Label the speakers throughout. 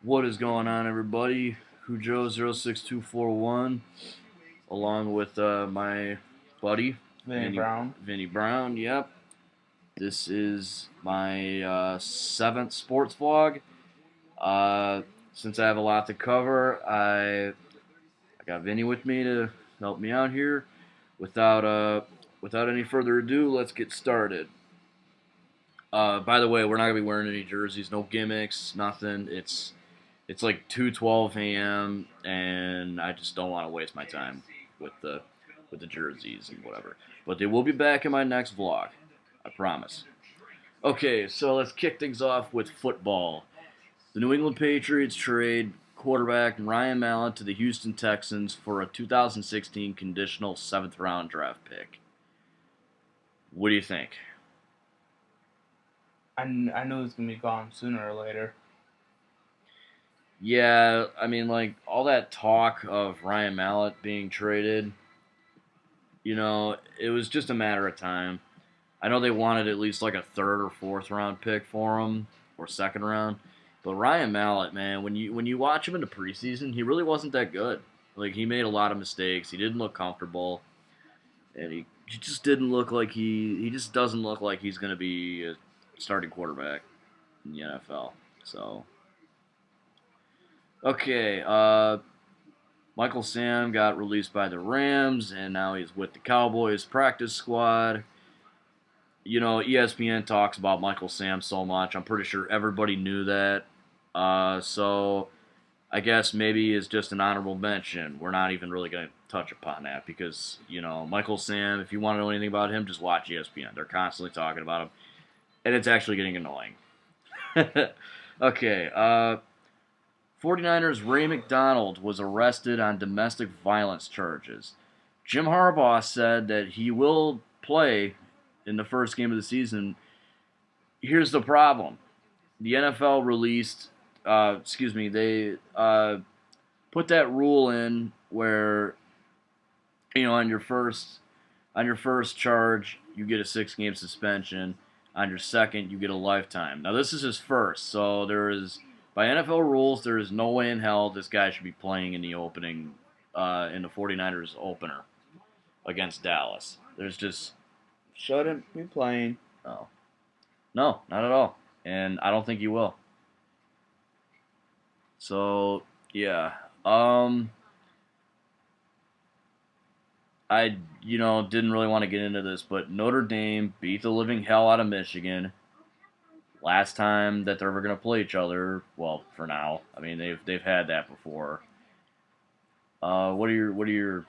Speaker 1: What is going on, everybody? Cujo06241, along with my buddy,
Speaker 2: Vinny Brown.
Speaker 1: Vinny Brown. Yep. This is my seventh sports vlog. Uh, since I have a lot to cover, I got Vinny with me to help me out here. Without any further ado, let's get started. By the way, we're not gonna be wearing any jerseys, no gimmicks, nothing. It's like 2:12 a.m. and I just don't want to waste my time with the jerseys and whatever. But they will be back in my next vlog, I promise. Okay, so let's kick things off with football. The New England Patriots trade quarterback Ryan Mallett to the Houston Texans for a 2016 conditional seventh round draft pick. What do you think?
Speaker 2: I knew it was gonna be gone sooner or later.
Speaker 1: Yeah, I mean, like, all that talk of Ryan Mallett being traded, it was just a matter of time. I know they wanted at least like a third or fourth round pick for him, or second round. But Ryan Mallett, man, when you watch him in the preseason, he really wasn't that good. Like, he made a lot of mistakes. He didn't look comfortable, and he just didn't look like he just doesn't look like he's going to be a starting quarterback in the NFL. So, okay, Michael Sam got released by the Rams, and now he's with the Cowboys practice squad. ESPN talks about Michael Sam so much. I'm pretty sure everybody knew that. So I guess maybe it's just an honorable mention. We're not even really going to touch upon that because, Michael Sam, if you want to know anything about him, just watch ESPN. They're constantly talking about him, and it's actually getting annoying. Okay, 49ers Ray McDonald was arrested on domestic violence charges. Jim Harbaugh said that he will play in the first game of the season. Here's the problem: the NFL they put that rule in where on your first charge you get a 6-game suspension. On your second, you get a lifetime. Now this is his first, so by NFL rules there is no way in hell this guy should be playing in the opening in the 49ers opener against Dallas. There's just
Speaker 2: Shouldn't be playing.
Speaker 1: no. No, not at all. And I don't think you will. So, yeah. I, didn't really want to get into this, but Notre Dame beat the living hell out of Michigan. Last time that they're ever going to play each other, well, for now. I mean, they've had that before. What are your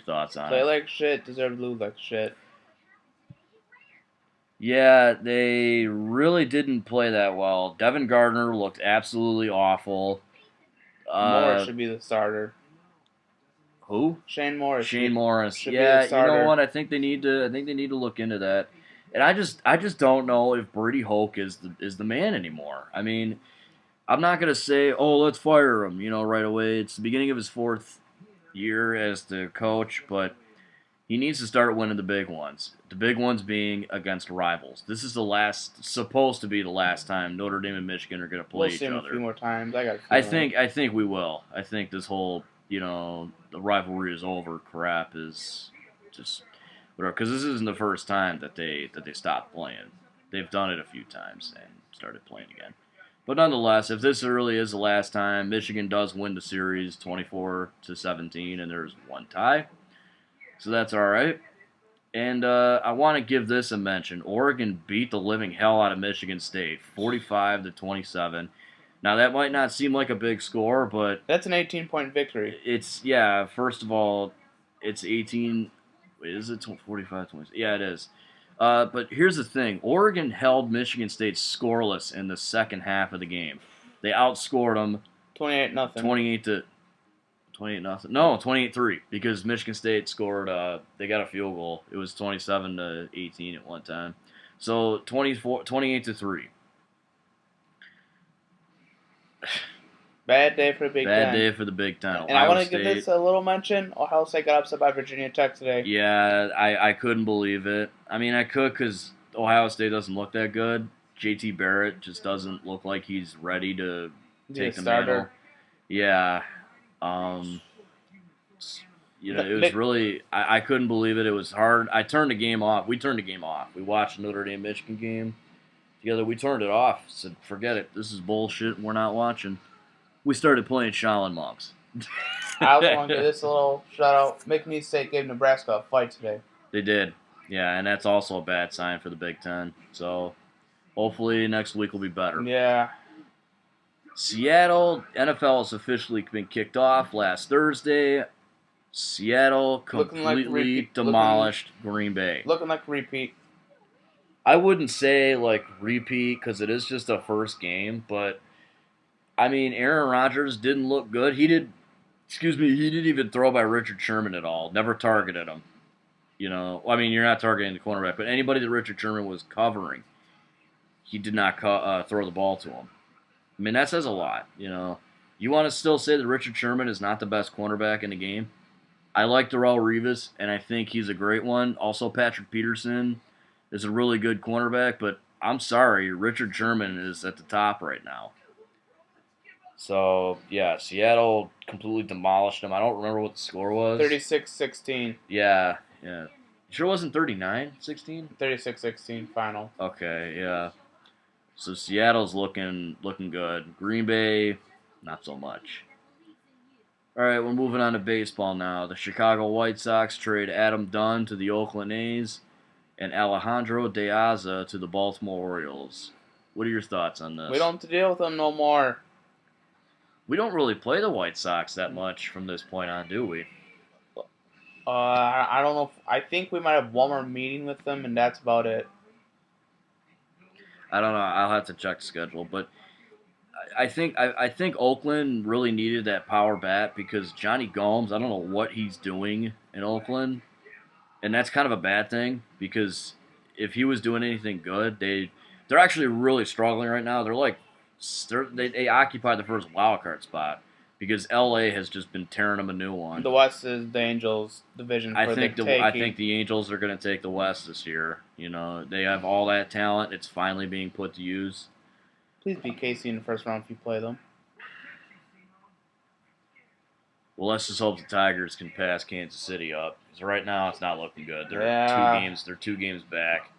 Speaker 1: thoughts on
Speaker 2: Play
Speaker 1: it?
Speaker 2: like shit, deserve to lose like shit.
Speaker 1: Yeah, they really didn't play that well. Devin Gardner looked absolutely awful.
Speaker 2: Morris should be the starter.
Speaker 1: Who?
Speaker 2: Shane Morris.
Speaker 1: Shane Morris.
Speaker 2: Should be
Speaker 1: Yeah,
Speaker 2: the starter.
Speaker 1: you know what? I think they need to look into that. And I just don't know if Brady Hoke is the man anymore. I mean, I'm not gonna say, oh, let's fire him, right away. It's the beginning of his fourth year as the coach, but he needs to start winning the big ones. The big ones being against rivals. This is supposed to be the last time Notre Dame and Michigan are gonna play
Speaker 2: We'll
Speaker 1: each
Speaker 2: see him
Speaker 1: other.
Speaker 2: a few more times. I
Speaker 1: think we will. I think this whole the rivalry is over crap is just whatever, because this isn't the first time that they stopped playing. They've done it a few times and started playing again. But nonetheless, if this really is the last time, Michigan does win the series 24-17, and there's one tie, so that's all right. And I want to give this a mention. Oregon beat the living hell out of Michigan State, 45-27. Now that might not seem like a big score, but
Speaker 2: That's an 18-point victory.
Speaker 1: First of all, it's 18. Wait, is it 45, 20? Yeah, it is. But here's the thing: Oregon held Michigan State scoreless in the second half of the game. They outscored them
Speaker 2: 28-0.
Speaker 1: 28 nothing. No, 28-3 because Michigan State scored. They got a field goal. It was 27-18 at one time. So 28-3.
Speaker 2: Bad day for the Big Ten.
Speaker 1: Bad day for the Big Ten.
Speaker 2: And I want to give this a little mention. Ohio State got upset by Virginia Tech today.
Speaker 1: Yeah, I couldn't believe it. I mean, I could because Ohio State doesn't look that good. JT Barrett just doesn't look like he's ready to take the
Speaker 2: starter.
Speaker 1: mantle. Yeah. Um, it was really I couldn't believe it. It was hard. I turned the game off. We turned the game off. We watched the Notre Dame Michigan game together. We turned it off. Said, forget it. This is bullshit. We're not watching. We started playing Shaolin Monks.
Speaker 2: I also want to give this a little shout out. McNeese State gave Nebraska a fight today.
Speaker 1: They did. Yeah, and that's also a bad sign for the Big Ten. So hopefully next week will be better.
Speaker 2: Yeah.
Speaker 1: Seattle, NFL has officially been kicked off last Thursday. Seattle completely demolished Green Bay.
Speaker 2: Looking like repeat.
Speaker 1: I wouldn't say like repeat because it is just a first game, but I mean Aaron Rodgers didn't look good. He didn't even throw by Richard Sherman at all. Never targeted him. I mean you're not targeting the cornerback, but anybody that Richard Sherman was covering, he did not throw the ball to him. I mean that says a lot. You want to still say that Richard Sherman is not the best cornerback in the game? I like Darrelle Revis, and I think he's a great one. Also, Patrick Peterson is a really good cornerback, but I'm sorry, Richard Sherman is at the top right now. So, yeah, Seattle completely demolished them. I don't remember what the score was.
Speaker 2: 36-16.
Speaker 1: Yeah. Sure wasn't 39-16?
Speaker 2: 36-16 final.
Speaker 1: Okay, yeah. So Seattle's looking good. Green Bay, not so much. All right, we're moving on to baseball now. The Chicago White Sox trade Adam Dunn to the Oakland A's and Alejandro De Aza to the Baltimore Orioles. What are your thoughts on this?
Speaker 2: We don't have to deal with them no more.
Speaker 1: We don't really play the White Sox that much from this point on, do we?
Speaker 2: I don't know. I think we might have one more meeting with them, and that's about it.
Speaker 1: I don't know. I'll have to check the schedule, but I think Oakland really needed that power bat because Johnny Gomes, I don't know what he's doing in Oakland, and that's kind of a bad thing because if he was doing anything good, they're actually really struggling right now. They occupy the first wild card spot because LA has just been tearing them a new one.
Speaker 2: The West is the Angels' division. I think
Speaker 1: the Angels are going to take the West this year. They have all that talent. It's finally being put to use.
Speaker 2: Please beat Casey in the first round if you play them.
Speaker 1: Well, let's just hope the Tigers can pass Kansas City up. Because right now it's not looking good. They're 2 games back.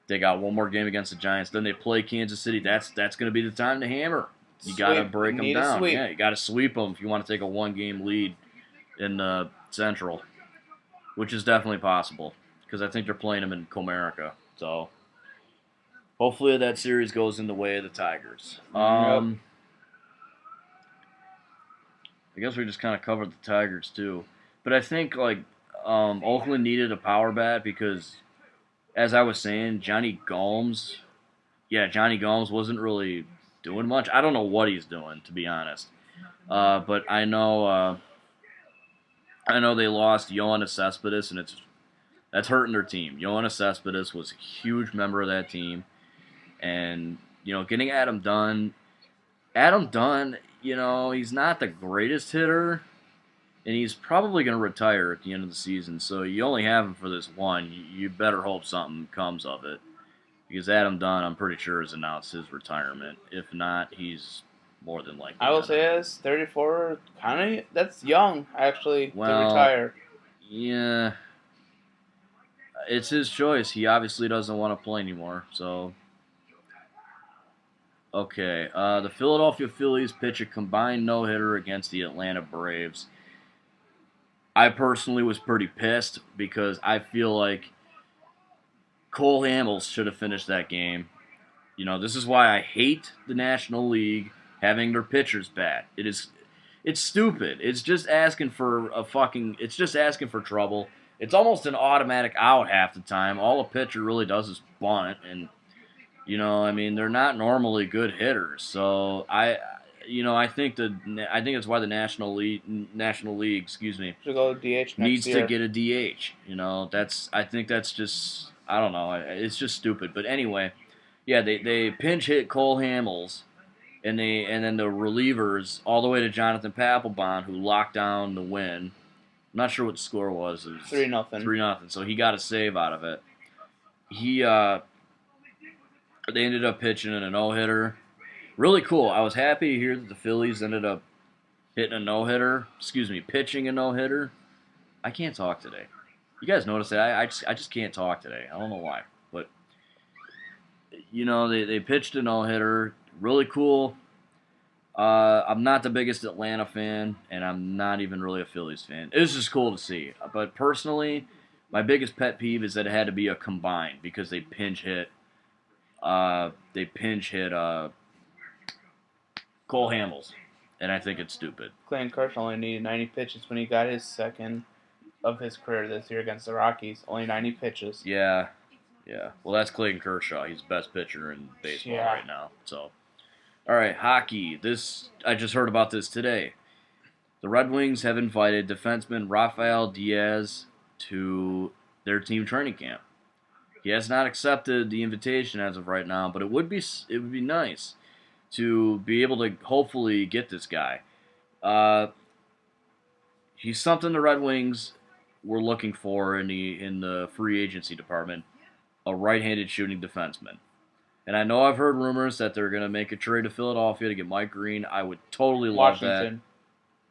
Speaker 1: They got one more game against the Giants. Then they play Kansas City. That's going to be the time to hammer. You got to break them down. Yeah, you got to sweep them if you want to take a 1-game lead in the Central, which is definitely possible because I think they're playing them in Comerica. So hopefully that series goes in the way of the Tigers. I guess we just kind of covered the Tigers too. But I think Oakland needed a power bat because, as I was saying, Johnny Gomes wasn't really doing much. I don't know what he's doing, to be honest. But I know they lost Yoenis Cespedes, and that's hurting their team. Yoenis Cespedes was a huge member of that team. And, getting Adam Dunn, he's not the greatest hitter, and he's probably going to retire at the end of the season. So you only have him for this one. You better hope something comes of it. Because Adam Dunn, I'm pretty sure, has announced his retirement. If not, he's more than likely.
Speaker 2: I will say this, 34, that's young, actually, to retire.
Speaker 1: Yeah. It's his choice. He obviously doesn't want to play anymore, so... Okay, the Philadelphia Phillies pitch a combined no-hitter against the Atlanta Braves. I personally was pretty pissed because I feel like Cole Hamels should have finished that game. This is why I hate the National League having their pitchers bat. It's stupid. It's just asking for trouble. It's almost an automatic out half the time. All a pitcher really does is bunt, and they're not normally good hitters. So I think that's why the National League,
Speaker 2: should go DH
Speaker 1: needs to get a DH. I think that's just, I don't know. It's just stupid. But anyway, yeah, they pinch hit Cole Hamels, and then the relievers all the way to Jonathan Papelbon, who locked down the win. I'm not sure what the score was. It was
Speaker 2: 3-0.
Speaker 1: 3-0. So he got a save out of it. They ended up pitching in a no-hitter. really cool. I was happy to hear that the Phillies ended up hitting a no-hitter. Excuse me, pitching a no-hitter. I can't talk today. You guys notice that? I just can't talk today. I don't know why. But, they pitched a no-hitter. Really cool. I'm not the biggest Atlanta fan, and I'm not even really a Phillies fan. It was just cool to see. But personally, my biggest pet peeve is that it had to be a combine because they pinch hit. Cole Hamels, and I think it's stupid.
Speaker 2: Clayton Kershaw only needed 90 pitches when he got his second of his career this year against the Rockies. Only 90 pitches.
Speaker 1: Yeah. Well, that's Clayton Kershaw. He's the best pitcher in baseball right now. So, all right, hockey. I just heard about this today. The Red Wings have invited defenseman Rafael Diaz to their team training camp. He has not accepted the invitation as of right now, but it would be nice to be able to hopefully get this guy. He's something the Red Wings were looking for in the free agency department, a right-handed shooting defenseman. And I know I've heard rumors that they're going to make a trade to Philadelphia to get Mike Green. I would totally love
Speaker 2: Washington.
Speaker 1: that.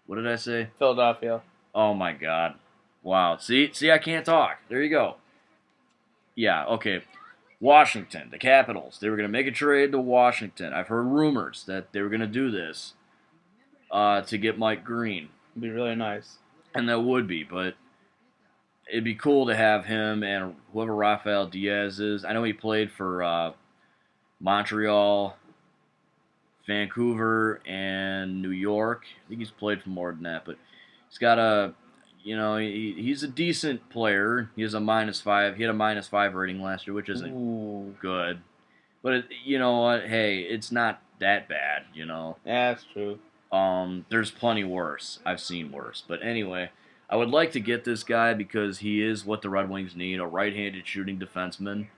Speaker 1: What did I say?
Speaker 2: Philadelphia.
Speaker 1: Oh, my God. Wow. See, I can't talk. There you go. Yeah, okay. Washington, the Capitals. They were going to make a trade to Washington. I've heard rumors that they were going to do this to get Mike Green.
Speaker 2: It'd be really nice.
Speaker 1: And that would be, but it'd be cool to have him and whoever Rafael Diaz is. I know he played for Montreal, Vancouver, and New York. I think he's played for more than that, but he's got he's a decent player. He has a -5. He had a -5 rating last year, which isn't good. But you know what? Hey, it's not that bad,
Speaker 2: Yeah, that's true.
Speaker 1: There's plenty worse. I've seen worse. But anyway, I would like to get this guy because he is what the Red Wings need, a right-handed shooting defenseman.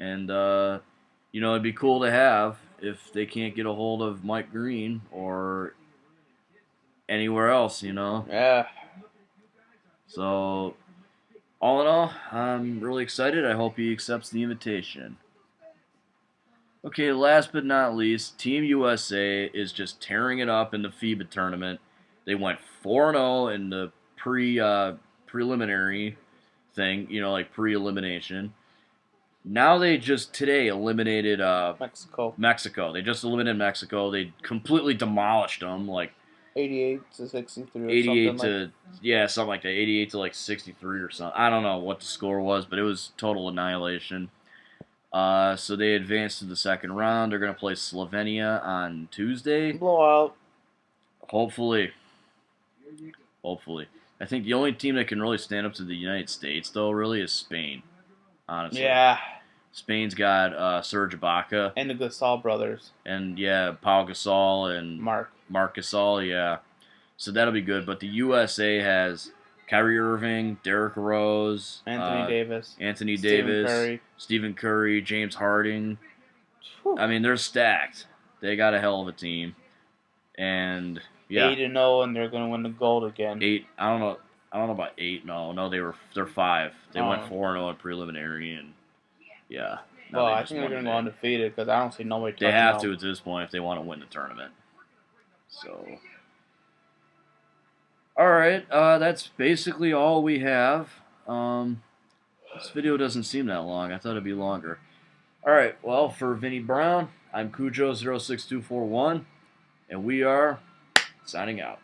Speaker 1: It'd be cool to have if they can't get a hold of Mike Green or anywhere else,
Speaker 2: Yeah.
Speaker 1: So, all in all, I'm really excited. I hope he accepts the invitation. Okay, last but not least, Team USA is just tearing it up in the FIBA tournament. They went 4-0 in the preliminary thing, like pre-elimination. Now they just today eliminated
Speaker 2: Mexico.
Speaker 1: They just eliminated Mexico. They completely demolished them,
Speaker 2: 88-63 or
Speaker 1: 88
Speaker 2: something
Speaker 1: something like that. 88 to 63 or something. I don't know what the score was, but it was total annihilation. So they advanced to the second round. They're going to play Slovenia on Tuesday.
Speaker 2: Blowout.
Speaker 1: Hopefully. I think the only team that can really stand up to the United States, though, really is Spain. Honestly.
Speaker 2: Yeah.
Speaker 1: Spain's got Serge Ibaka.
Speaker 2: And the Gasol brothers.
Speaker 1: And, Pau Gasol and Marc Gasol, yeah. So that'll be good. But the USA has Kyrie Irving, Derrick Rose, Anthony Davis, Stephen Curry, James Harden.
Speaker 2: Whew.
Speaker 1: I mean, they're stacked. They got a hell of a team. And, yeah.
Speaker 2: 8-0, and they're going to win the gold again.
Speaker 1: 8, I don't know about 8. No, they're 5. They went 4-0 in preliminary, and yeah.
Speaker 2: Well, I think they're going to go undefeated because I don't see nobody touching
Speaker 1: They have
Speaker 2: them.
Speaker 1: to at this point if they want to win the tournament. So, all right, that's basically all we have. This video doesn't seem that long. I thought it'd be longer. All right, well, for Vinny Brown, I'm Cujo06241, and we are signing out.